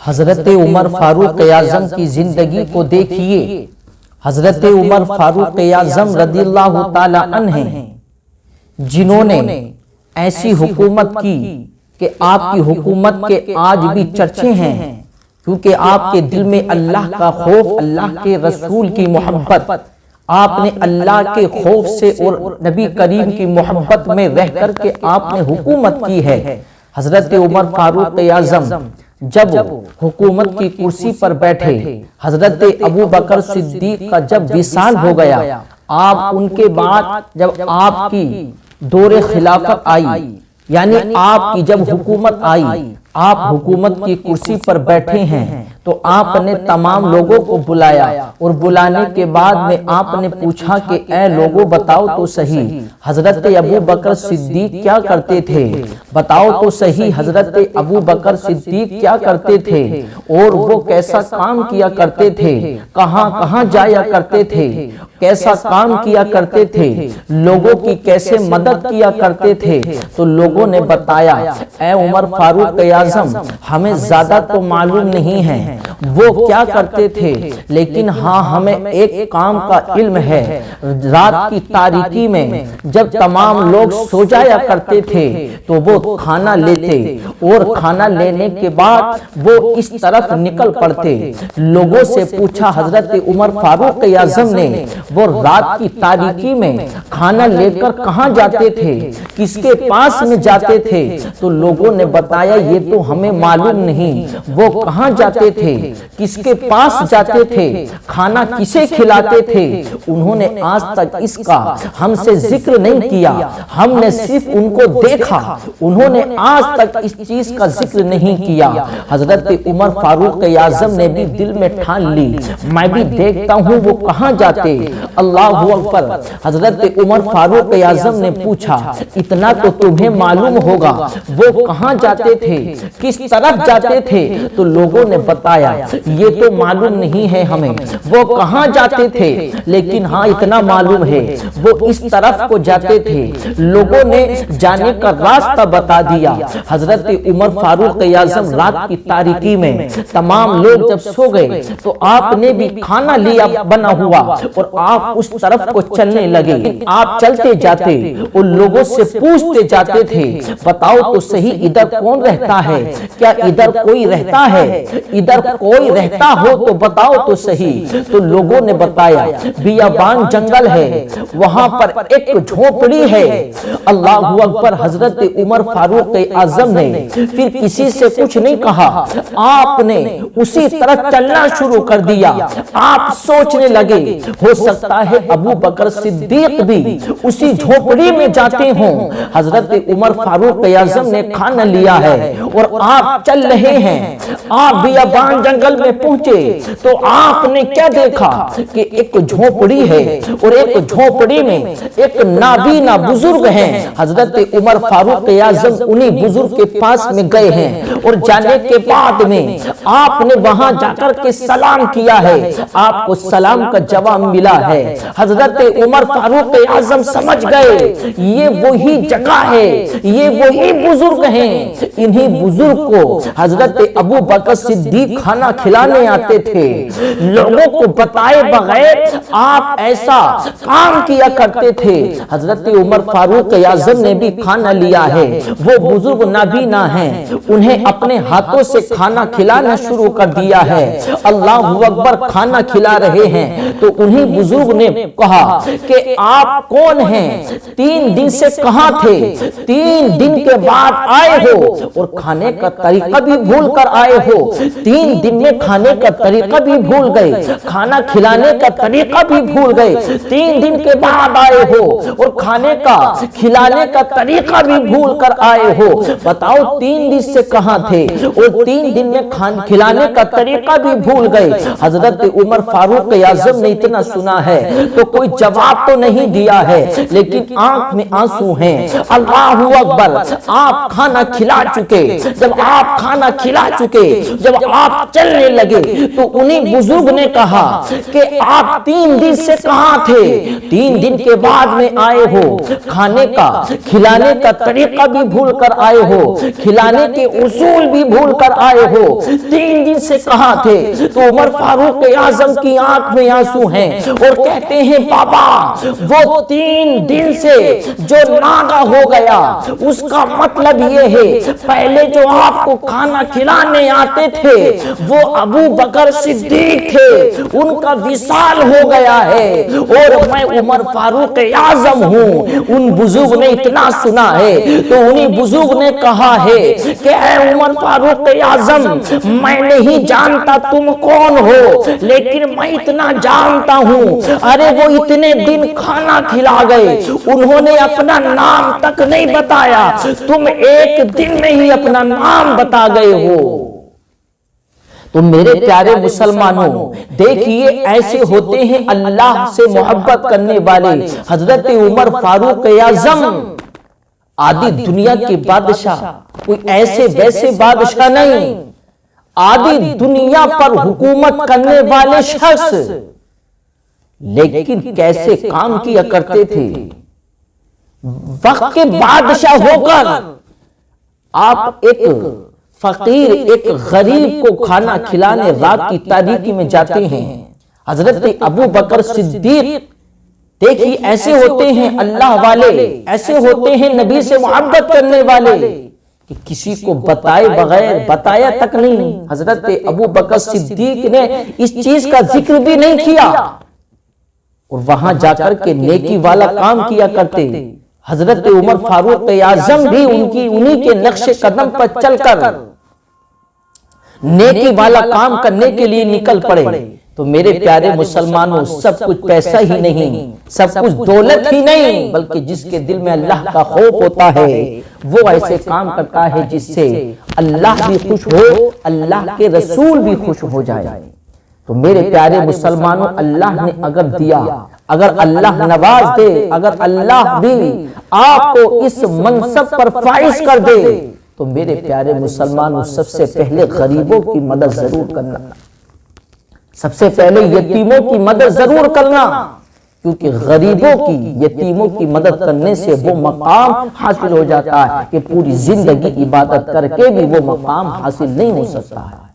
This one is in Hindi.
हजरत उमर फारूक आज़म की जिंदगी को देखिए। हजरत उमर फारूक आज़म रदियल्लाहु ताला अन्हु जिन्होंने ऐसी हुकूमत की कि आपकी हुकूमत के आज भी चर्चे हैं, क्योंकि आपके दिल में अल्लाह का खौफ, अल्लाह के रसूल की मोहब्बत, आपने अल्लाह के खौफ से और नबी करीम की मोहब्बत में रह कर के आपने हुकूमत की है। हजरत उमर फारूक आज़म जब हुकूमत की कुर्सी पर बैठे, हजरत अबू बकर सिद्दीक का जब विसाल हो गया, आप उनके बाद जब आपकी दौरे खिलाफत आई, यानी आपकी जब हुकूमत आई, आप हुकूमत की कुर्सी पर बैठे हैं, तो आपने तमाम लोगों को बुलाया और बुलाने के बाद में आपने पूछा कि ऐ लोगों बताओ तो सही, हजरत अबू बकर सिद्दीक क्या करते थे? बताओ तो सही, हजरत अबू बकर सिद्दीक क्या करते थे और वो कैसा काम किया करते थे, कहां कहां जाया करते थे, कैसा काम किया करते थे, लोगों की कैसे मदद किया करते थे? तो लोगों ने बताया, ऐ उमर फारूक आज़म, हमें ज्यादा तो मालूम नहीं है वो क्या करते थे, लेकिन हाँ हमें एक काम का इल्म है। रात की तारीकी में जब तमाम लोग सो जाया करते थे तो वो खाना लेते और खाना लेने के बाद वो इस तरफ निकल पड़ते। लोगों से पूछा हजरत उमर फारूक आज़म ने, वो रात की तारीकी में खाना लेकर कहाँ जाते थे, किसके पास में जाते थे? तो लोगों ने बताया ये तो हमें मालूम नहीं, वो कहाँ जाते थे, किसके पास जाते थे, खाना किसे खिलाते थे? उन्होंने आज तक इसका हमसे जिक्र नहीं किया, हमने सिर्फ उनको देखा, उन्होंने आज तक इस चीज का जिक्र नहीं किया। हजरत उमर फारूक आज़म ने भी दिल में ठान ली, मैं भी देखता हूँ वो कहाँ जाते। अल्लाहु अकबर। हजरत उमर फारूक आज़म ने पूछा, इतना तो तुम्हें मालूम होगा वो कहाँ जाते थे, किस तरफ जाते थे? तो लोगों ने बताया ये तो मालूम नहीं है हमें वो कहाँ जाते थे, लेकिन हाँ इतना मालूम है वो इस तरफ को जाते थे। लोगों ने जाने का रास्ता बता दिया। हजरत उमर फारूक आज़म रात की तारीकी में तमाम लोग जब सो गए तो आपने भी खाना लिया बना हुआ और आप उस तरफ को चलने लगे। आप चलते जाते और लोगों से पूछते जाते थे, बताओ तो सही इधर कौन रहता है, क्या इधर कोई रहता है, इधर कोई रहता हो तो बताओ तो सही। तो लोगों ने बताया बियाबान जंगल है, वहां पर एक झोपड़ी है। अल्लाहु अकबर। हजरत उमर फारूक आज़म ने फिर किसी से कुछ नहीं कहा, आपने उसी तरह चलना शुरू कर दिया। आप सोचने लगे हो सकता है अबू बकर सिद्दीक भी उसी झोपड़ी में जाते हों। हजरत उमर फारूक आज़म ने खाना लिया है और आप चल रहे हैं। आप बियाबान जंगल में पहुंचे तो आपने क्या देखा कि एक झोपड़ी है और एक झोपड़ी में एक नाबीना बुजुर्ग हैं। हजरत उमर फारूक आज़म उन्हीं बुजुर्ग के पास में गए हैं और जाने के बाद में आपने वहां जाकर के सलाम किया है, आपको सलाम का जवाब मिला है। हजरत उमर फारूक आज़म समझ गए ये वही जगह है, ये वही बुजुर्ग हैं। इन्हीं बुजुर्ग को हजरत अबू बकर सिद्दीक खाना खिलाने आते थे। लोगों को बताए बगैर आप ऐसा काम किया करते थे। हजरत उमर फारूक आज़म ने भी खाना लिया है। वो बुजुर्ग नाबीना हैं, उन्हें अपने हाथों से खाना खिलाना शुरू कर दिया है। अल्लाहु अकबर। खाना खिला रहे हैं तो उन्हीं बुजुर्ग ने कहा कि आप कौन हैं, 3 दिन से कहां थे, 3 दिन के बाद आए हो और खाने का तरीका भी भूल कर आए हो। 3 दिन में खाने का तरीका भी भूल गए, खाना खिलाने का तरीका भी भूल गए। 3 दिन के बाद आए हो और खाने का खिलाने का तरीका भी भूल कर आए हो। बताओ 3 दिन से कहां थे और 3 दिन में खिलाने का तरीका भी भूल गए। हजरत उमर फारूक आज़म ने इतना सुना है तो कोई जवाब तो नहीं दिया है, लेकिन आंख में आंसू हैं। अल्लाहु अकबर। आप खाना खिला चुके, जब आप खाना खिला चुके, जब आप चलने लगे तो उन्हीं बुजुर्ग ने कहा कि आप 3 दिन से कहां थे, 3 दिन के बाद में आए हो, खाने का खिलाने का तरीका भी भूल कर आए हो, खिलाने के उसूल रसूल भी भूल कर आए हो, 3 दिन से कहा थे। तो उमर फारूक आजम की आंख में आंसू हैं और कहते हैं बाबा वो 3 दिन से जो नागा हो गया उसका मतलब ये है पहले जो आपको खाना खिलाने आते थे वो अबू बकर सिद्दीक थे, उनका विसाल हो गया है और मैं उमर फारूक आजम हूं। उन बुजुर्ग ने इतना सुना है तो उन्हीं बुजुर्ग ने कहा है कि ऐ उमर फारूक आजम, मैं नहीं जानता तुम कौन हो, लेकिन मैं इतना जानता हूं, अरे वो इतने दिन खाना खिला गए, उन्होंने अपना नाम तक नहीं बताया, तुम एक दिन में ही अपना नाम बता गए हो। तो मेरे प्यारे मुसलमानों, देखिए ऐसे होते हैं अल्लाह से मोहब्बत करने वाले हजरत उमर फारूक आजम। आदि दुनिया के बादशाह, कोई ऐसे वैसे बादशाह नहीं, आदि दुनिया पर हुकूमत करने वाले शख्स, लेकिन कैसे काम किया करते थे। वक्त के बादशाह होकर आप एक फकीर, एक गरीब को खाना खिलाने रात की तारीकी में जाते हैं। हजरत अबू बकर सिद्दीक, देखिए ऐसे होते हैं अल्लाह वाले, ऐसे होते हैं नबी से मोहब्बत करने वाले कि किसी को बताए बगैर, बताया तक नहीं, हजरत अबू बकर सिद्दीक ने इस चीज का जिक्र भी नहीं किया और वहां जाकर के नेकी वाला काम किया करते। हजरत उमर फारूक आजम भी उन्हीं के नक्शे कदम पर चलकर नेकी वाला काम करने के लिए निकल पड़े। तो मेरे प्यारे मुसलमानों, सब कुछ पैसा ही नहीं, सब कुछ दौलत ही नहीं, बल्कि जिसके दिल में अल्लाह का खौफ होता है वो ऐसे काम करता है जिससे अल्लाह भी खुश हो, अल्लाह के रसूल भी खुश हो जाए। तो मेरे प्यारे मुसलमानों, अल्लाह ने अगर दिया, अगर अल्लाह नवाज दे, अगर अल्लाह भी आपको इस मनसब पर फाइज कर दे, तो मेरे प्यारे मुसलमानों सबसे पहले गरीबों की मदद जरूर करना, सबसे पहले यतीमों की मदद जरूर करना, क्योंकि गरीबों की, यतीमों की मदद करने से वो मकाम हासिल हो जाता है कि पूरी जिंदगी इबादत करके भी वो मकाम हासिल नहीं हो सकता है।